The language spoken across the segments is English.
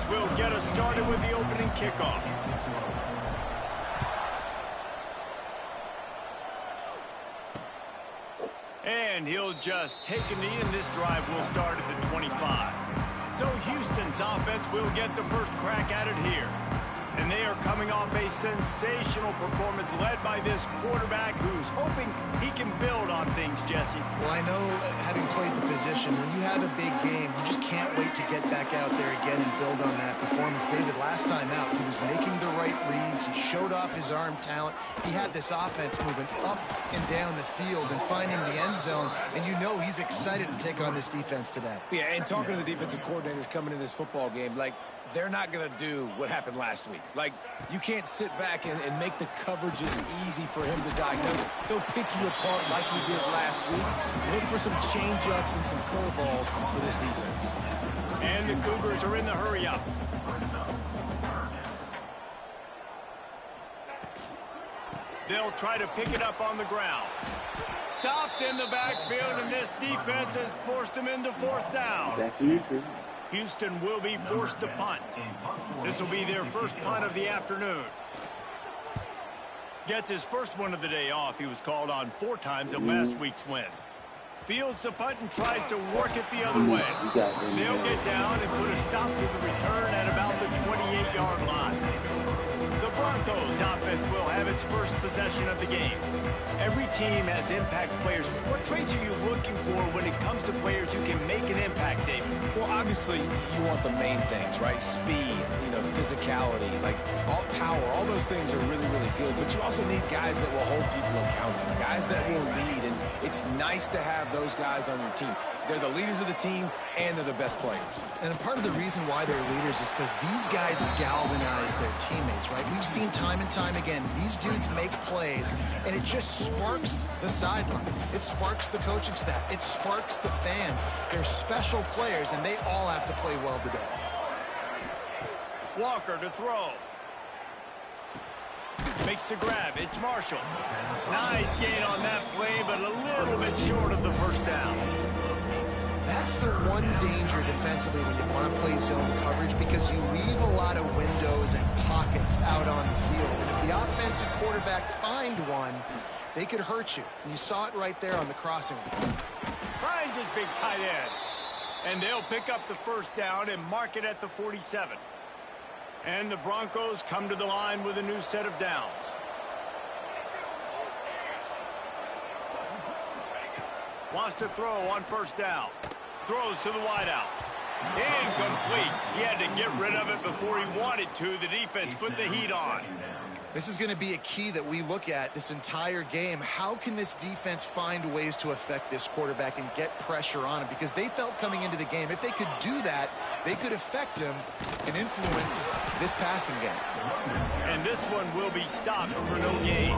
offense will get us started with the opening kickoff. And he'll just take a knee, and this drive will start at the 25. So Houston's offense will get the first crack at it here. And they are coming off a sensational performance led by this quarterback who's hoping he can build on things, Jesse. Well, I know, having played the position, when you have a big game, you just can't wait to get back out there again and build on that performance. David, last time out, he was making the right reads. He showed off his arm talent. He had this offense moving up and down the field and finding the end zone. And you know he's excited to take on this defense today. Yeah, and talking to the defensive coordinators coming in this football game, like, they're not going to do what happened last week. Like, you can't sit back and make the coverages easy for him to diagnose. He'll pick you apart like he did last week. Look for some change-ups and some curveballs for this defense. And the Cougars are in the hurry-up. They'll try to pick it up on the ground. Stopped in the backfield, and this defense has forced him into fourth down. That's Yr2. Houston will be forced to punt. This will be their first punt of the afternoon. Gets his first one of the day off. He was called on 4 times in last week's win. Fields the punt and tries to work it the other way. They'll get down and put a stop to the return at about the 28-yard line. The Broncos offense will have its first possession of the game. Every team has impact players. What traits are you looking for when it comes to players who can make an impact, David? Well, obviously, you want the main things, right? Speed, physicality, like all power, all those things are really, really good. But you also need guys that will hold people accountable, guys that will lead. And it's nice to have those guys on your team. They're the leaders of the team, and they're the best players. And part of the reason why they're leaders is because these guys galvanize their teammates, right? We've seen time and time again, these dudes make plays, and it just sparks the sideline. It sparks the coaching staff. It sparks the fans. They're special players, and they all have to play well today. Walker to throw. Makes the grab. It's Marshall. Nice gain on that play, but a little bit short of the first down. That's the one danger defensively when you want to play zone coverage, because you leave a lot of windows and pockets out on the field. And if the offensive quarterback find one, they could hurt you. And you saw it right there on the crossing. Finds his big tight end. And they'll pick up the first down and mark it at the 47. And the Broncos come to the line with a new set of downs. Wants to throw on first down. Throws to the wideout. Incomplete. He had to get rid of it before he wanted to. The defense put the heat on. This is going to be a key that we look at this entire game. How can this defense find ways to affect this quarterback and get pressure on him? Because they felt coming into the game, if they could do that, they could affect him and influence this passing game. And this one will be stopped for no gain.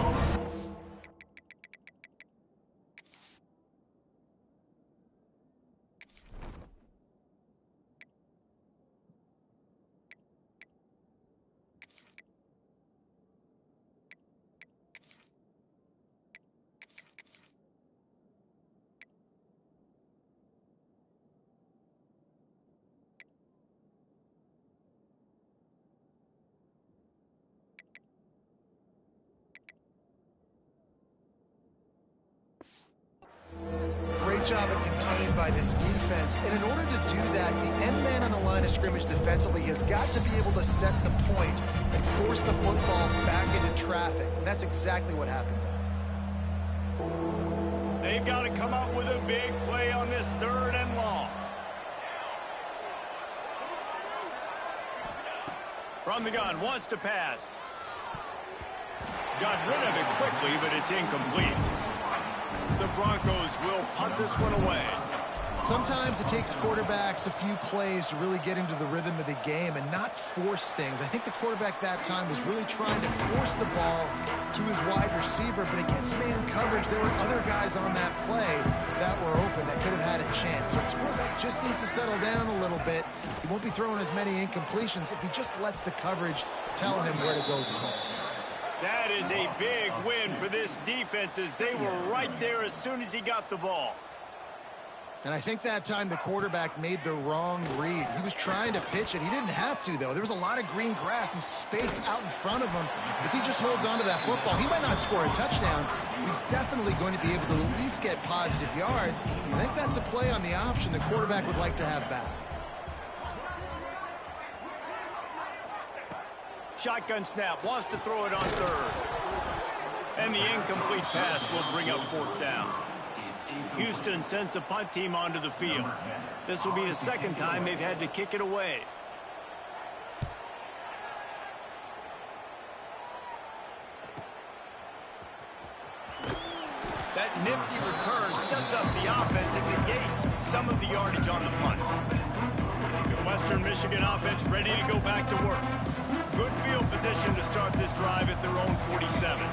Job of contained by this defense, and in order to do that, the end man on the line of scrimmage defensively has got to be able to set the point and force the football back into traffic, and that's exactly what happened there. They've got to come up with a big play on this 3rd and long. From the gun, wants to pass. Got rid of it quickly, but it's incomplete. The Broncos will punt this one away. Sometimes it takes quarterbacks a few plays to really get into the rhythm of the game and not force things. I think the quarterback that time was really trying to force the ball to his wide receiver, but against man coverage, there were other guys on that play that were open that could have had a chance. So this quarterback just needs to settle down a little bit. He won't be throwing as many incompletions if he just lets the coverage tell him where to go with the ball. That is a big win for this defense, as they were right there as soon as he got the ball. And I think that time the quarterback made the wrong read. He was trying to pitch it. He didn't have to, though. There was a lot of green grass and space out in front of him. If he just holds on to that football, he might not score a touchdown. He's definitely going to be able to at least get positive yards. I think that's a play on the option the quarterback would like to have back. Shotgun snap, wants to throw it on third. And the incomplete pass will bring up fourth down. Houston sends the punt team onto the field. This will be the second time they've had to kick it away. That nifty return sets up the offense and negates some of the yardage on the punt. Western Michigan offense ready to go back to work. Good field position to start this drive at their own 47.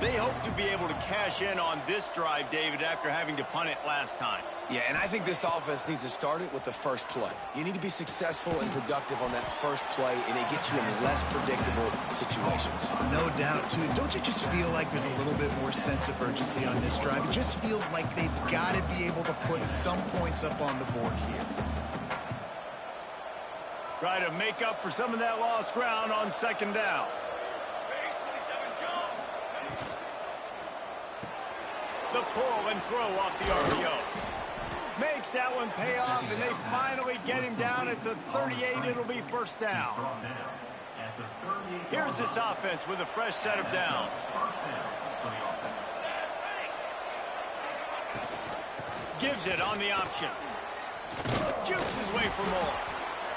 They hope to be able to cash in on this drive, David, after having to punt it last time. Yeah, and I think this offense needs to start it with the first play. You need to be successful and productive on that first play, and it gets you in less predictable situations. No doubt, too. Don't you just feel like there's a little bit more sense of urgency on this drive? It just feels like they've got to be able to put some points up on the board here. Try to make up for some of that lost ground on second down. The pull and throw off the RPO. Makes that one pay off, and they finally get him down at the 38. It'll be first down. Here's this offense with a fresh set of downs. Gives it on the option. Jukes his way for more.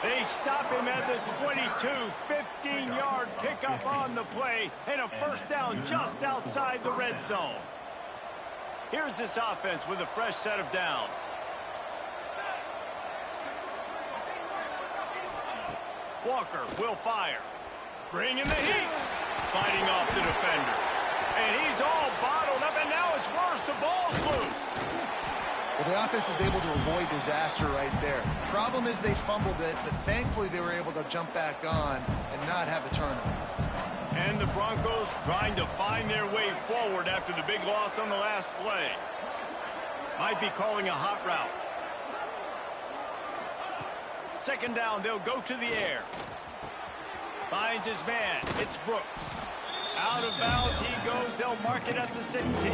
They stop him at the 22, 15-yard pickup on the play, and a first down just outside the red zone. Here's this offense with a fresh set of downs. Walker will fire. Bringing the heat. Fighting off the defender. And he's all bottled up, and now it's worse. The ball's loose. Well, the offense is able to avoid disaster right there. Problem is they fumbled it, but thankfully they were able to jump back on and not have a turnover. And the Broncos trying to find their way forward after the big loss on the last play. Might be calling a hot route. Second down, they'll go to the air. Finds his man. It's Brooks. Out of bounds he goes. They'll mark it at the 16.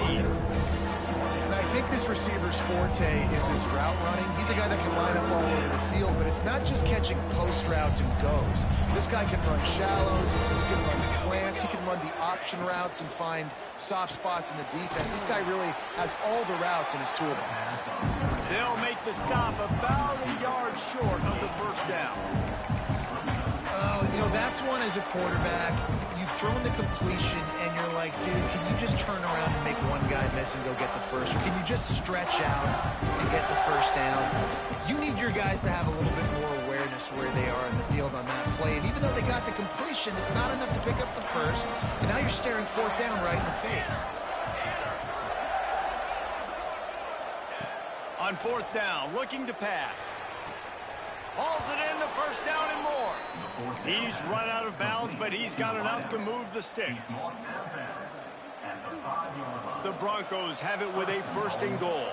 And I think this receiver's forte is his route running. He's a guy that can line up all over the field, but it's not just catching post routes and goes. This guy can run shallows, he can run slants, he can run the option routes and find soft spots in the defense. This guy really has all the routes in his toolbox. They'll make the stop about a yard short of the first down. You know, that's one as a quarterback. You've thrown the completion, and you're like, dude, can you just turn around and make one guy miss and go get the first? Or can you just stretch out and get the first down? You need your guys to have a little bit more awareness where they are in the field on that play. And even though they got the completion, it's not enough to pick up the first. And now you're staring fourth down right in the face. On fourth down, looking to pass. Hauls it in, the first down and more. He's run out of bounds, but he's got enough to move the sticks. The Broncos have it with a first and goal.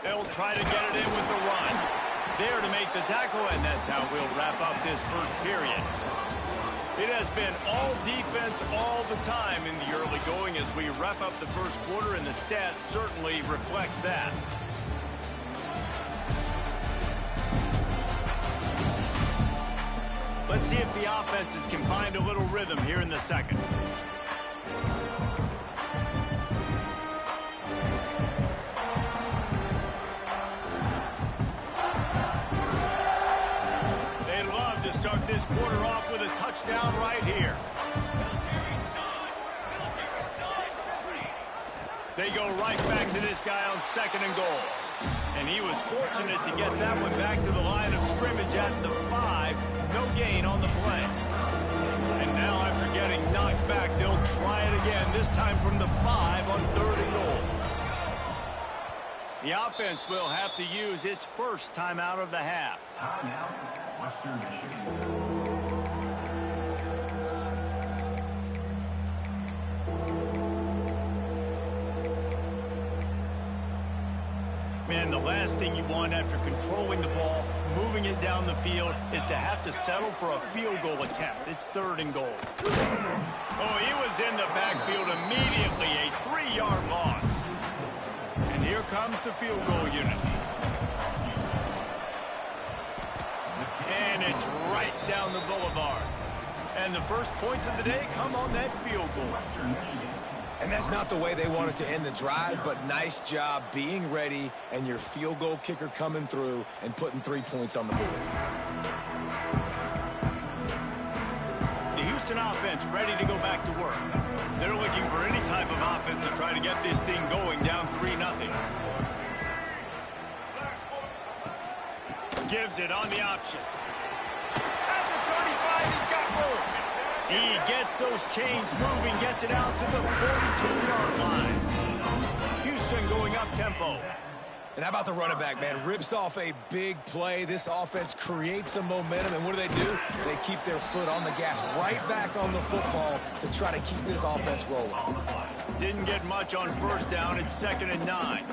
They'll try to get it in with the run. There to make the tackle, and that's how we'll wrap up this first period. It has been all defense all the time in the early going as we wrap up the first quarter, and the stats certainly reflect that. Let's see if the offenses can find a little rhythm here in the second. They'd love to start this quarter off with a touchdown right here. They go right back to this guy on second and goal. And he was fortunate to get that one back to the line of scrimmage at the 5. No gain on the play. And now after getting knocked back, they'll try it again, this time from the 5 on third and goal. The offense will have to use its first timeout of the half. Timeout, Western Michigan. Man, the last thing you want after controlling the ball, moving it down the field, is to have to settle for a field goal attempt. It's 3rd and goal. Oh, he was in the backfield immediately, a 3-yard loss. And here comes the field goal unit. And it's right down the boulevard. And the first points of the day come on that field goal. And that's not the way they wanted to end the drive, but nice job being ready and your field goal kicker coming through and putting 3 points on the board. The Houston offense ready to go back to work. They're looking for any type of offense to try to get this thing going down 3-0. Gives it on the option. At the 35, he's got room. He gets those chains moving, gets it out to the 42-yard line. Houston going up tempo. And how about the running back, man? Rips off a big play. This offense creates some momentum, and what do? They keep their foot on the gas, right back on the football to try to keep this offense rolling. Didn't get much on 1st down. It's 2nd and 9.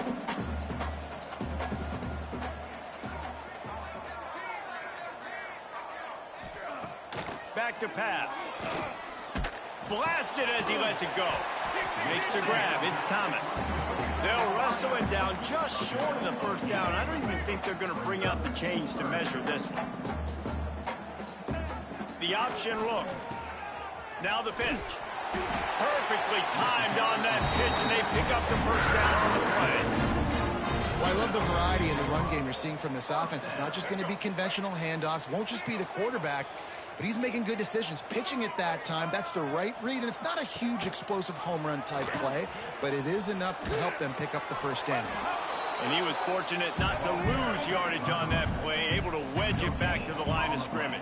Back to pass. Blasted as he lets it go. Makes the grab. It's Thomas. They'll wrestle him down just short of the 1st down. I don't even think they're going to bring out the chains to measure this one. The option look. Now the pitch. Perfectly timed on that pitch, and they pick up the 1st down on the play. Well, I love the variety in the run game you're seeing from this offense. It's not just going to be conventional handoffs. Won't just be the quarterback. But he's making good decisions. Pitching at that time, that's the right read. And it's not a huge explosive home run type play, but it is enough to help them pick up the 1st down. And he was fortunate not to lose yardage on that play, able to wedge it back to the line of scrimmage.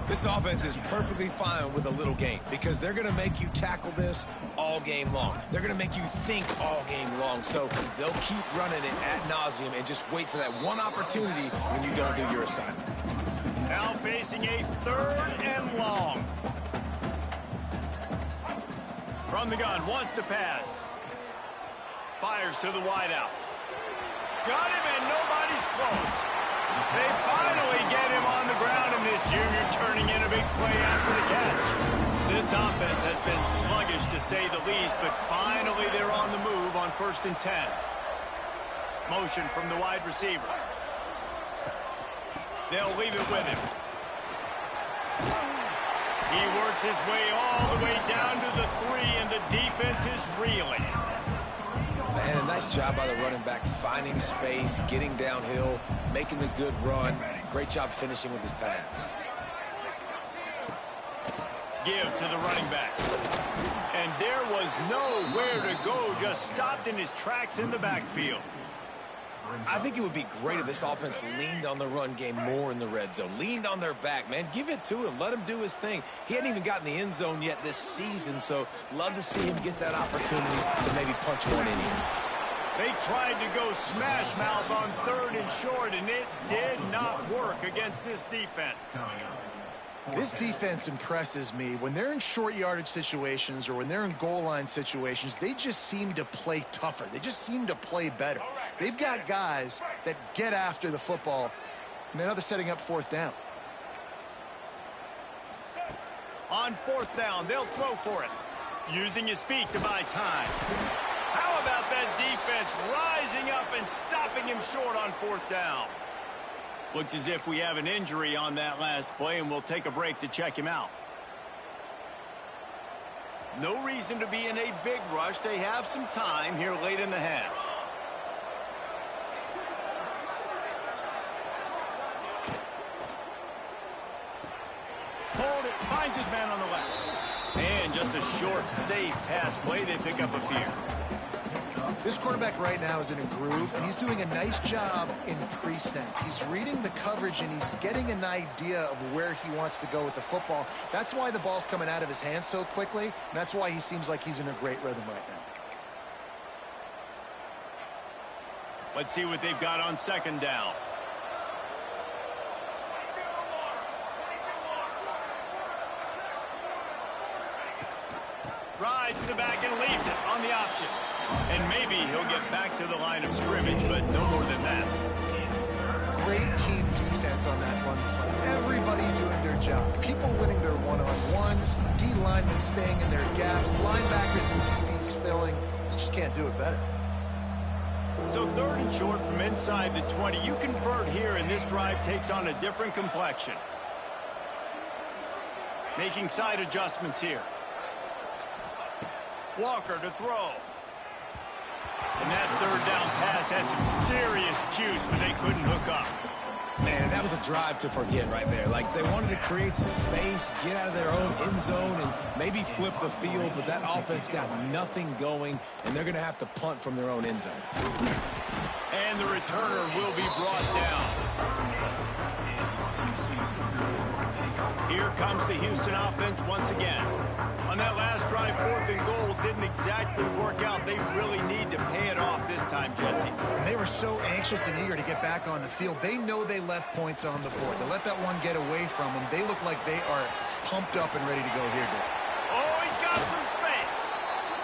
This offense is perfectly fine with a little game because they're going to make you tackle this all game long. They're going to make you think all game long. So they'll keep running it ad nauseum and just wait for that one opportunity when you don't do your assignment. Now facing a 3rd and long. From the gun, wants to pass. Fires to the wideout. Got him, and nobody's close. They finally get him on the ground, and this junior turning in a big play after the catch. This offense has been sluggish, to say the least, but finally they're on the move on 1st and 10. Motion from the wide receiver. They'll leave it with him. He works his way all the way down to the 3, and the defense is reeling. And a nice job by the running back, finding space, getting downhill, making the good run. Great job finishing with his pads. Give to the running back. And there was nowhere to go, just stopped in his tracks in the backfield. I think it would be great if this offense leaned on the run game more in the red zone. Leaned on their back, man. Give it to him. Let him do his thing. He hadn't even gotten the end zone yet this season, so love to see him get that opportunity to maybe punch one in here. They tried to go smash mouth on 3rd and short, and it did not work against this defense. This defense impresses me. When they're in short yardage situations or when they're in goal line situations, they just seem to play tougher. They just seem to play better. They've got guys that get after the football, and now they're setting up 4th down. On 4th down, they'll throw for it, using his feet to buy time. How about that defense rising up and stopping him short on 4th down? Looks as if we have an injury on that last play, and we'll take a break to check him out. No reason to be in a big rush. They have some time here late in the half. Hold it, finds his man on the left. And just a short, safe pass play. They pick up a few. This quarterback right now is in a groove, and he's doing a nice job in pre-snap. He's reading the coverage, and he's getting an idea of where he wants to go with the football. That's why the ball's coming out of his hands so quickly, and that's why he seems like he's in a great rhythm right now. Let's see what they've got on 2nd down. Rides to the back and leaves it on the option. And maybe he'll get back to the line of scrimmage, but no more than that. Great team defense on that run play. Everybody doing their job. People winning their one-on-ones, D linemen staying in their gaps, linebackers and DBs filling. You just can't do it better. So 3rd and short from inside the 20. You convert here, and this drive takes on a different complexion. Making side adjustments here. Walker to throw. And that 3rd down pass had some serious juice, but they couldn't hook up. Man, that was a drive to forget right there. Like, they wanted to create some space, get out of their own end zone, and maybe flip the field, but that offense got nothing going, and they're going to have to punt from their own end zone. And the returner will be brought down. Here comes the Houston offense once again. On that last drive, 4th and goal didn't exactly work out. They really need to pay it off this time, Jesse. And they were so anxious and eager to get back on the field. They know they left points on the board. To let that one get away from them, they look like they are pumped up and ready to go here, Dick. Oh, he's got some space.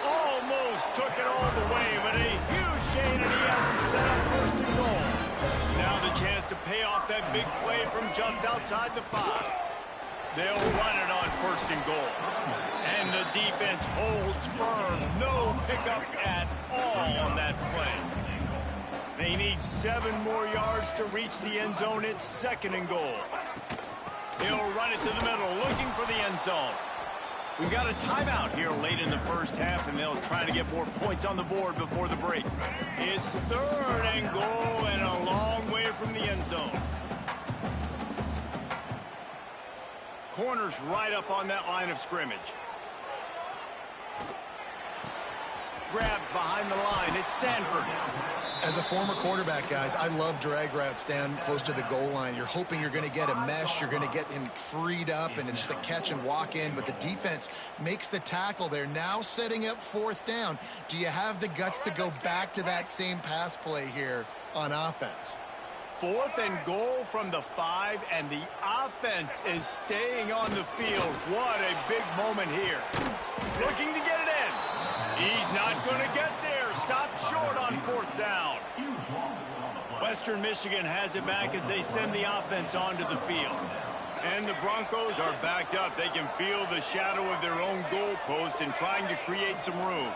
Almost took it all the way, but a huge gain, and he has him set up 1st and goal. Now the chance to pay off that big play from just outside the 5. They'll run it on 1st and goal. And the defense holds firm. No pickup at all on that play. They need 7 more yards to reach the end zone. It's 2nd and goal. He'll run it to the middle, looking for the end zone. We've got a timeout here late in the 1st half, and they'll try to get more points on the board before the break. It's 3rd and goal and a long way from the end zone. Corners right up on that line of scrimmage. Grabbed behind the line. It's Sanford. As a former quarterback, guys, I love drag routes down close to the goal line. You're hoping you're going to get a mesh. You're going to get him freed up, and it's just a catch and walk in. But the defense makes the tackle. They're now setting up 4th down. Do you have the guts to go back to that same pass play here on offense? 4th and goal from the 5, and the offense is staying on the field. What a big moment here. Looking to get it in. He's not going to get there. Stopped short on 4th down. Western Michigan has it back as they send the offense onto the field. And the Broncos are backed up. They can feel the shadow of their own goalpost and trying to create some room.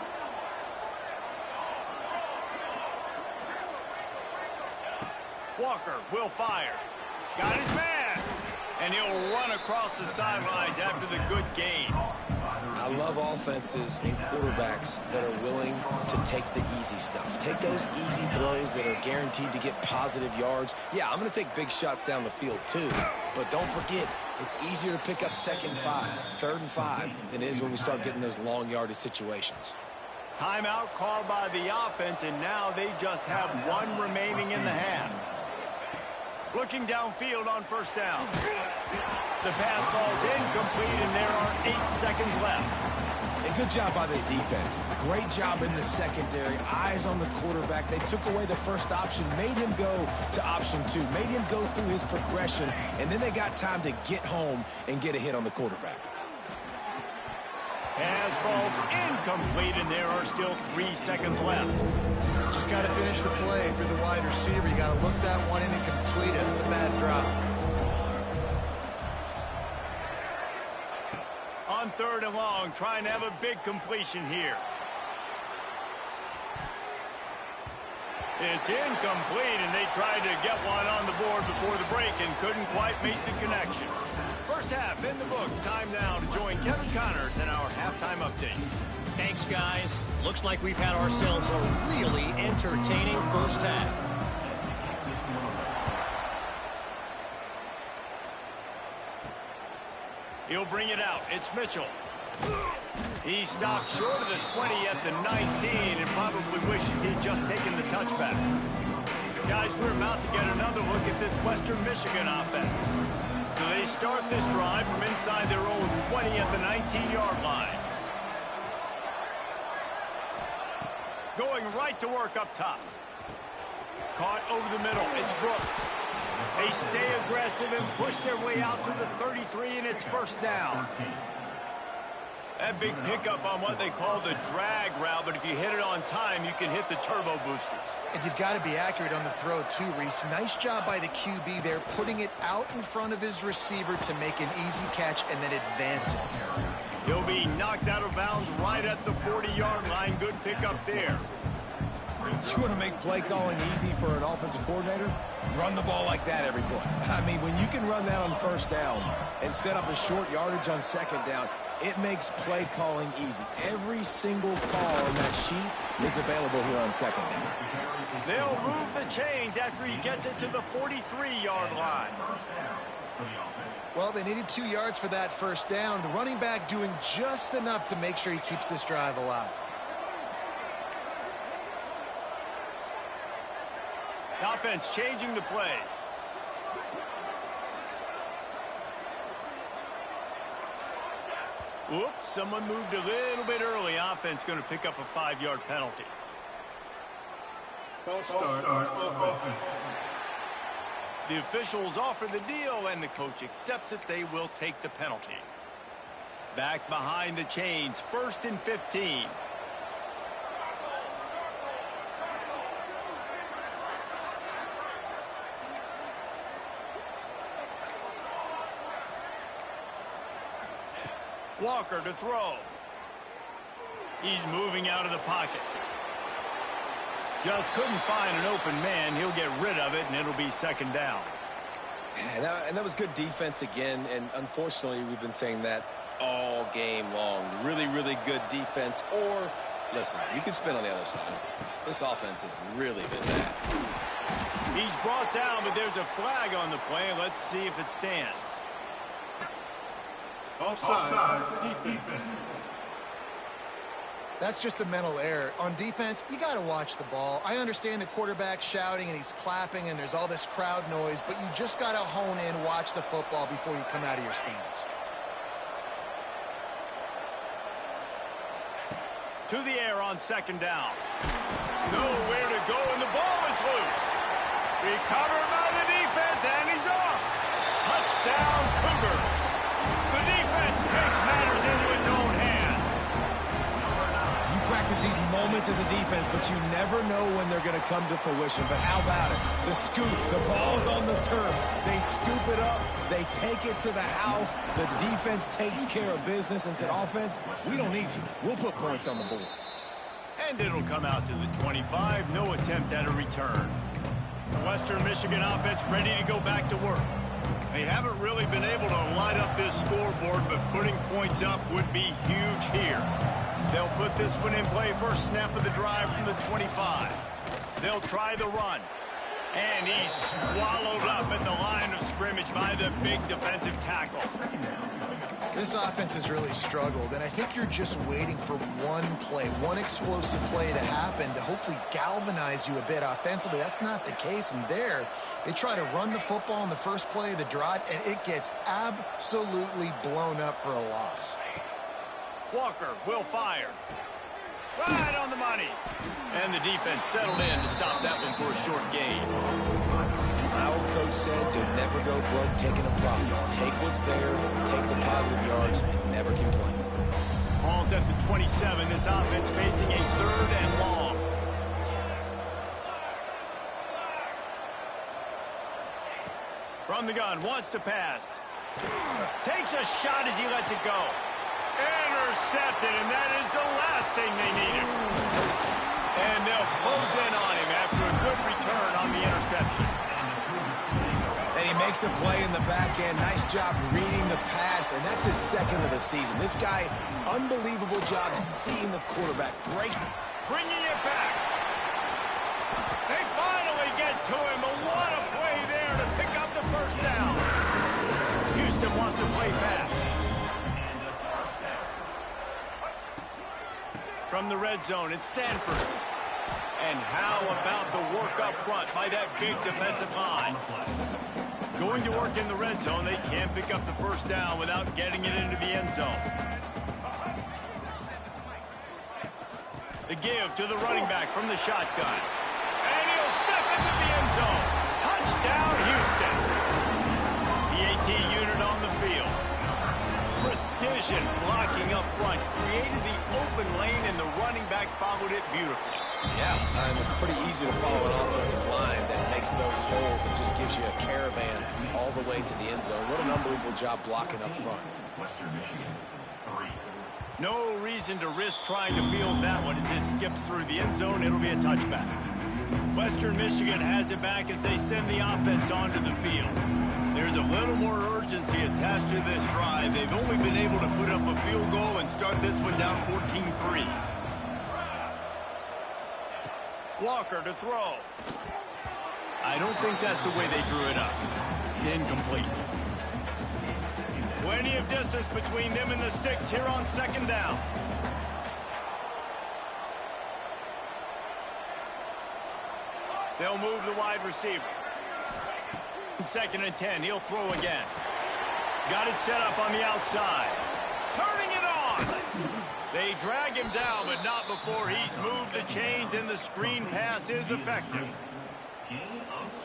Walker will fire. Got his man. And he'll run across the sidelines after the good gain. I love offenses and quarterbacks that are willing to take the easy stuff. Take those easy throws that are guaranteed to get positive yards. Yeah, I'm going to take big shots down the field too. But don't forget, it's easier to pick up 2nd and 5, 3rd and 5 than it is when we start getting those long yardage situations. Timeout called by the offense, and now they just have 1 remaining in the half. Looking downfield on 1st down. The pass falls incomplete, and there are 8 seconds left. And good job by this defense. Great job in the secondary. Eyes on the quarterback. They took away the first option, made him go to option 2, made him go through his progression, and then they got time to get home and get a hit on the quarterback. Pass falls incomplete, and there are still 3 seconds left. Just got to finish the play for the wide receiver. You got to look that one in and complete it. It's a bad drop. On 3rd and long, trying to have a big completion here. It's incomplete, and they tried to get one on the board before the break and couldn't quite make the connection. 1st half in the books. Time now to join Kevin Connors in our halftime update. Thanks, guys. Looks like we've had ourselves a really entertaining 1st half. He'll bring it out. It's Mitchell. He stopped short of the 20 at the 19 and probably wishes he'd just taken the touchback. Guys, we're about to get another look at this Western Michigan offense. So they start this drive from inside their own 20 at the 19-yard line. Going right to work up top. Caught over the middle. It's Brooks. They stay aggressive and push their way out to the 33, and it's 1st down. That big pickup on what they call the drag route, but if you hit it on time, you can hit the turbo boosters. And you've got to be accurate on the throw, too, Reese. Nice job by the QB there, putting it out in front of his receiver to make an easy catch and then advance it. He'll be knocked out of bounds right at the 40-yard line. Good pickup there. You want to make play calling easy for an offensive coordinator? Run the ball like that every play. I mean, when you can run that on first down and set up a short yardage on second down, it makes play calling easy. Every single call on that sheet is available here on second down. They'll move the chains after he gets it to the 43-yard line. Well, they needed 2 yards for that first down. The running back doing just enough to make sure he keeps this drive alive. Offense changing the play. Whoops, someone moved a little bit early. Offense going to pick up a 5-yard penalty. False start on offense. The officials offer the deal, and the coach accepts it. They will take the penalty. Back behind the chains, 1st and 15. Walker to throw. He's moving out of the pocket. Just couldn't find an open man. He'll get rid of it, and it'll be second down. And that was good defense again, and unfortunately, we've been saying that all game long. Really, really good defense. Or, listen, you can spin on the other side. This offense has really been bad. He's brought down, but there's a flag on the play. Let's see if it stands. Offside, defense. That's just a mental error. On defense, you got to watch the ball. I understand the quarterback shouting and he's clapping and there's all this crowd noise, but you just got to hone in, watch the football before you come out of your stance. To the air on second down. Nowhere to go, and the ball is loose. Recovered by the defense, and he's off. Touchdown, Cougars. The defense takes matters into its own hands. You practice these moments as a defense, but you never know when they're going to come to fruition. But how about it? The scoop, the ball's on the turf. They scoop it up. They take it to the house. The defense takes care of business and said, offense, we don't need you. We'll put points on the board. And it'll come out to the 25. No attempt at a return. The Western Michigan offense ready to go back to work. They haven't really been able to light up this scoreboard, but putting points up would be huge here. They'll put this one in play first snap of the drive from the 25. They'll try the run. And he's swallowed up at the line of scrimmage by the big defensive tackle. This offense has really struggled, and I think you're just waiting for one play, one explosive play to happen to hopefully galvanize you a bit offensively. That's not the case, and there they try to run the football in the first play of the drive, and it gets absolutely blown up for a loss. Walker will fire. Right on the money. And the defense settled in to stop that one for a short gain. Our coach said you'll never go broke taking a profit. Take what's there, take the positive yards, and never complain. Ball's at the 27. This offense facing a 3rd and long. From the gun, wants to pass. Takes a shot as he lets it go. Intercepted, and that is the last thing they needed. And they'll close in on him after a good return on the interception. And he makes a play in the back end. Nice job reading the pass, and that's his 2nd of the season. This guy, unbelievable job seeing the quarterback break. Bringing it back. They finally get to him, but what a play there to pick up the first down. Houston wants to play fast. From the red zone, it's Sanford. And how about the work up front by that big defensive line? Going to work in the red zone, they can't pick up the first down without getting it into the end zone. The give to the running back from the shotgun. And he'll step into the end zone. Touchdown, Houston. The AT unit on the field. Precision position, blocking up front, created the open lane, and the running back followed it beautifully. Yeah, it's pretty easy to follow an offensive line that makes those holes and just gives you a caravan all the way to the end zone. What an unbelievable job blocking up front. Western Michigan, 3. No reason to risk trying to field that one as it skips through the end zone. It'll be a touchback. Western Michigan has it back as they send the offense onto the field. There's a little more urgency attached to this drive. They've only been able to put up a field goal and start this one down 14-3. Walker to throw. I don't think that's the way they drew it up. Incomplete. Plenty of distance between them and the sticks here on second down. They'll move the wide receiver. Second and 10, he'll throw again. Got it set up on the outside. Turning it on. They drag him down, but not before he's moved the chains, and the screen pass is effective.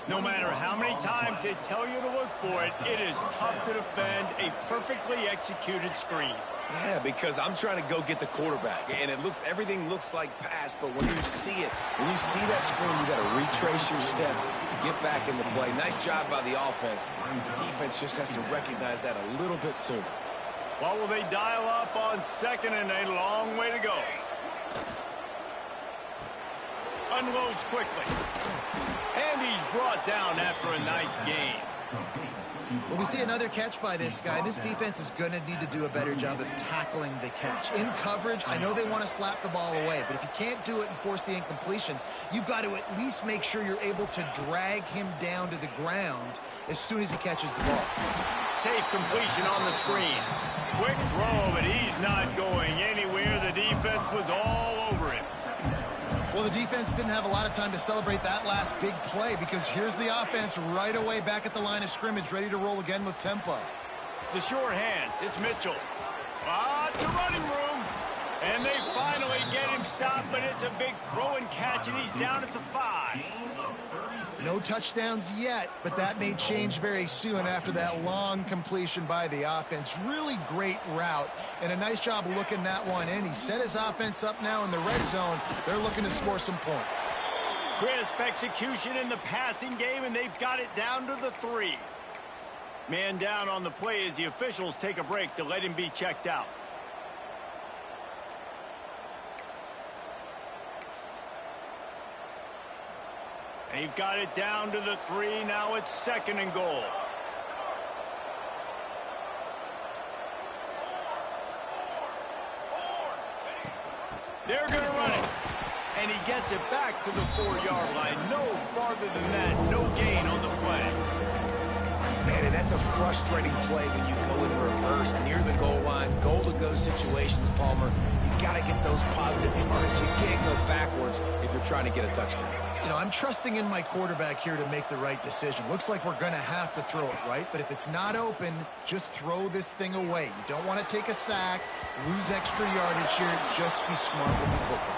No matter how many times they tell you to look for it, it is tough to defend a perfectly executed screen. Yeah, because I'm trying to go get the quarterback, and everything looks like pass, but when you see it, when you see that screen, you got to retrace your steps, get back in the play. Nice job by the offense. The defense just has to recognize that a little bit sooner. What will they dial up on second and a long way to go? Unloads quickly. And he's brought down after a nice gain. Well, we see another catch by this guy. This defense is going to need to do a better job of tackling the catch. In coverage, I know they want to slap the ball away, but if you can't do it and force the incompletion, you've got to at least make sure you're able to drag him down to the ground as soon as he catches the ball. Safe completion on the screen. Quick throw, but he's not going anywhere. The defense was all over him. Well, the defense didn't have a lot of time to celebrate that last big play because here's the offense right away back at the line of scrimmage, ready to roll again with tempo. The sure hands, it's Mitchell. To running room. And they finally get him stopped, but it's a big throw and catch, and he's down at the 5. No touchdowns yet, but that may change very soon after that long completion by the offense. Really great route, and a nice job of looking that one in. He set his offense up now in the red zone. They're looking to score some points. Crisp execution in the passing game, and they've got it down to the 3. Man down on the play as the officials take a break to let him be checked out. They've got it down to the 3. Now it's second and goal. They're going to run it. And he gets it back to the 4-yard line. No farther than that. No gain on the play. Man, and that's a frustrating play when you go in reverse near the goal line. Goal-to-go situations, Palmer. You got to get those positive yards. You can't go backwards if you're trying to get a touchdown. You know, I'm trusting in my quarterback here to make the right decision. Looks like we're going to have to throw it, right? But if it's not open, just throw this thing away. You don't want to take a sack, lose extra yardage here. Just be smart with the football.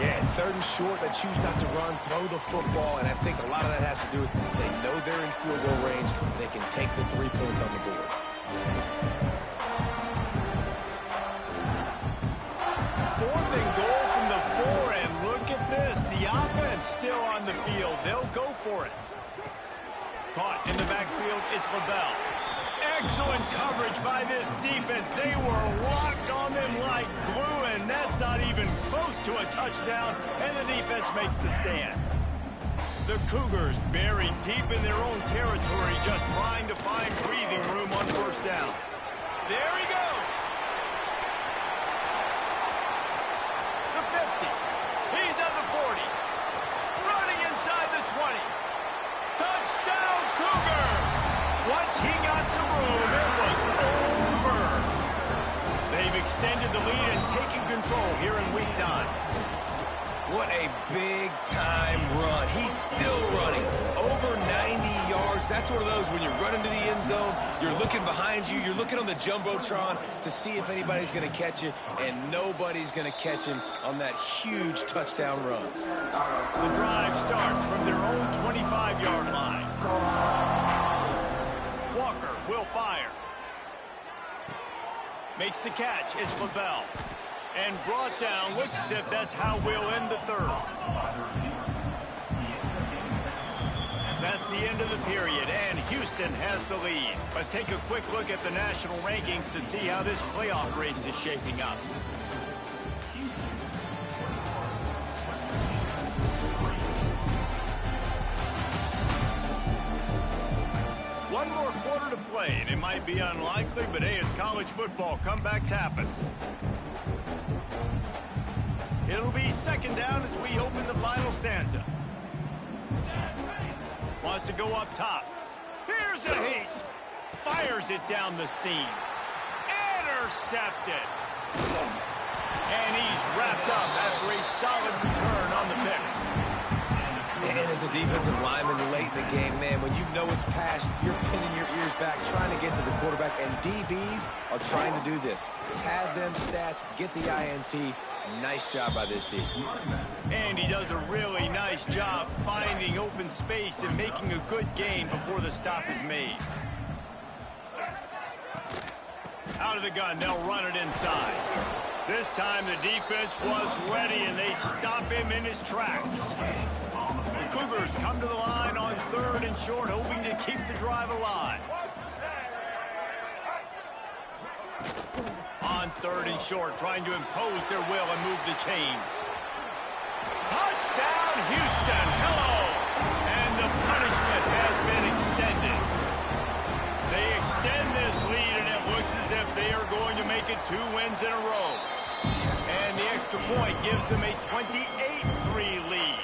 Yeah, and third and short, they choose not to run, throw the football, and I think a lot of that has to do with they know they're in field goal range. They can take the 3 points on the board. Fourth and goal from the 4, and look at this. The offense still on the field. They'll go for it. Caught in the backfield, it's LaBelle. Excellent coverage by this defense. They were locked on them like glue, and that's not even close to a touchdown, and the defense makes the stand. The Cougars buried deep in their own territory, just trying to find breathing room on first down. There he goes. The 50. He's at the 40. Running inside the 20. Touchdown, Cougar! Once he got some room, it was over. They've extended the lead and taken control here in Week 9. What a big-time run. He's still running. Over 90 yards. That's one of those when you're running to the end zone, you're looking behind you, you're looking on the Jumbotron to see if anybody's going to catch you, and nobody's going to catch him on that huge touchdown run. The drive starts from their own 25-yard line. Walker will fire. Makes the catch. It's LaBelle. And brought down. Looks as if that's how we'll end the third. That's the end of the period, and Houston has the lead. Let's take a quick look at the national rankings to see how this playoff race is shaping up. One more quarter to play, and it might be unlikely, but hey, it's college football. Comebacks happen. It'll be second down as we open the final stanza. Wants to go up top. Here's a heat. Fires it down the seam. Intercepted. And he's wrapped up after a solid return on the pick. And as a defensive lineman late in the game, man, when you know it's past, you're pinning your ears back, trying to get to the quarterback, and DBs are trying to do this. Pad them stats, get the INT. Nice job by this D. And he does a really nice job finding open space and making a good gain before the stop is made. Out of the gun, they'll run it inside. This time the defense was ready, and they stop him in his tracks. The Cougars come to the line on 3rd and short, hoping to keep the drive alive. On 3rd and short, trying to impose their will and move the chains. Touchdown, Houston. Hello. And the punishment has been extended. They extend this lead, and it looks as if they are going to make it 2 wins in a row. And the extra point gives them a 28-3 lead.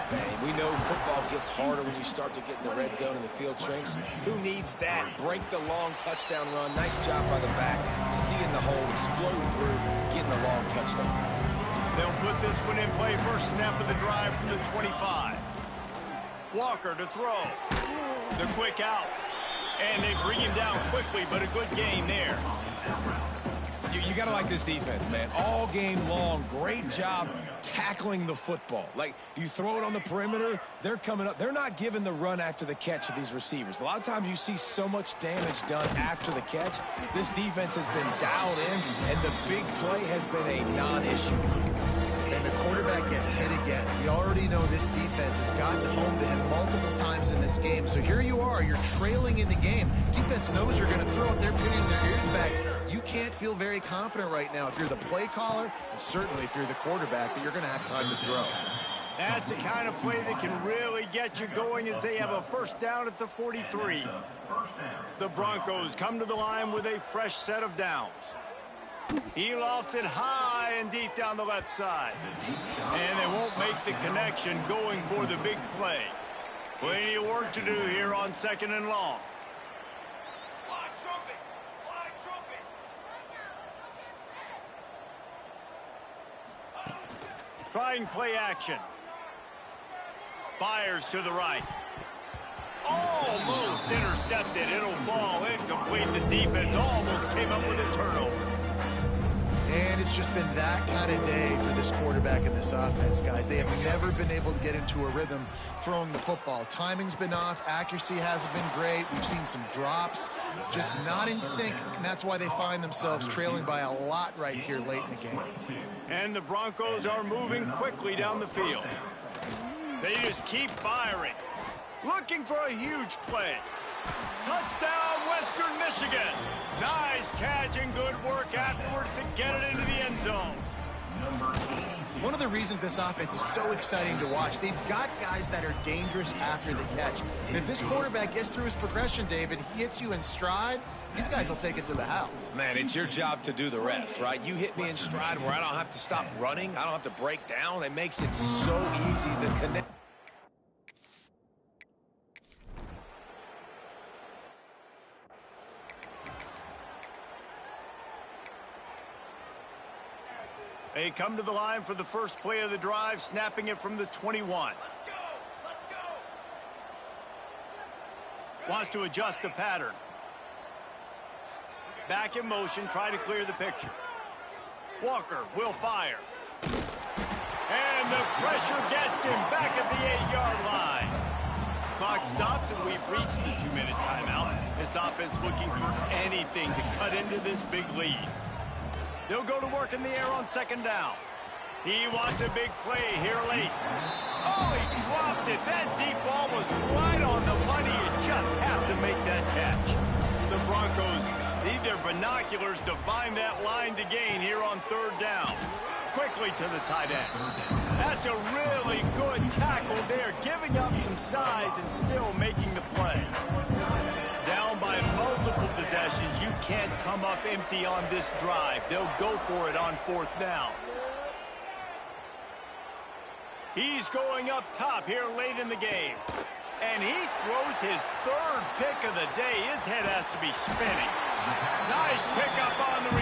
Man, we know football gets harder when you start to get in the red zone and the field shrinks. Who needs that? Break the long touchdown run. Nice job by the back. Seeing the hole, exploding through, getting a long touchdown. They'll put this one in play. First snap of the drive from the 25. Walker to throw. The quick out. And they bring him down quickly, but a good game there. You got to like this defense, man. All game long, great job tackling the football. Like, you throw it on the perimeter, they're coming up. They're not giving the run after the catch to these receivers. A lot of times you see so much damage done after the catch. This defense has been dialed in, and the big play has been a non-issue. And the quarterback gets hit again. We already know this defense has gotten home to him multiple times in this game. So here you are, you're trailing in the game. Defense knows you're going to throw it. They're pinning their ears back. You can't feel very confident right now if you're the play caller, and certainly if you're the quarterback, that you're going to have time to throw. That's the kind of play that can really get you going as they have a first down at the 43. The Broncos come to the line with a fresh set of downs. He lofts it high and deep down the left side. And they won't make the connection going for the big play. Plenty of work to do here on 2nd and long. Trying play action. Fires to the right. Almost intercepted. It'll fall incomplete. The defense almost came up with a turnover. And it's just been that kind of day for this quarterback and this offense, guys. They have never been able to get into a rhythm throwing the football. Timing's been off. Accuracy hasn't been great. We've seen some drops. Just not in sync, and that's why they find themselves trailing by a lot right here late in the game. And the Broncos are moving quickly down the field. They just keep firing. Looking for a huge play. Touchdown, Western Michigan. Nice catch and good work afterwards to get it into the end zone. One of the reasons this offense is so exciting to watch, they've got guys that are dangerous after the catch. And if this quarterback gets through his progression, David, he hits you in stride, these guys will take it to the house. Man, it's your job to do the rest, right? You hit me in stride where I don't have to stop running. I don't have to break down. It makes it so easy to connect. They come to the line for the first play of the drive, snapping it from the 21. Wants to adjust the pattern. Back in motion, try to clear the picture. Walker will fire. And the pressure gets him back at the 8-yard line. Clock clock stops, and we've reached the 2-minute timeout. This offense looking for anything to cut into this big lead. They'll go to work in the air on second down. He wants a big play here late. Oh, he dropped it. That deep ball was right on the money. You just have to make that catch. The Broncos need their binoculars to find that line to gain here on third down. Quickly to the tight end. That's a really good tackle there, giving up some size and still making the play. Down by multiple possessions, you can't come up empty on this drive. They'll go for it on fourth down. He's going up top here late in the game. And he throws his third pick of the day. His head has to be spinning. Nice pickup on the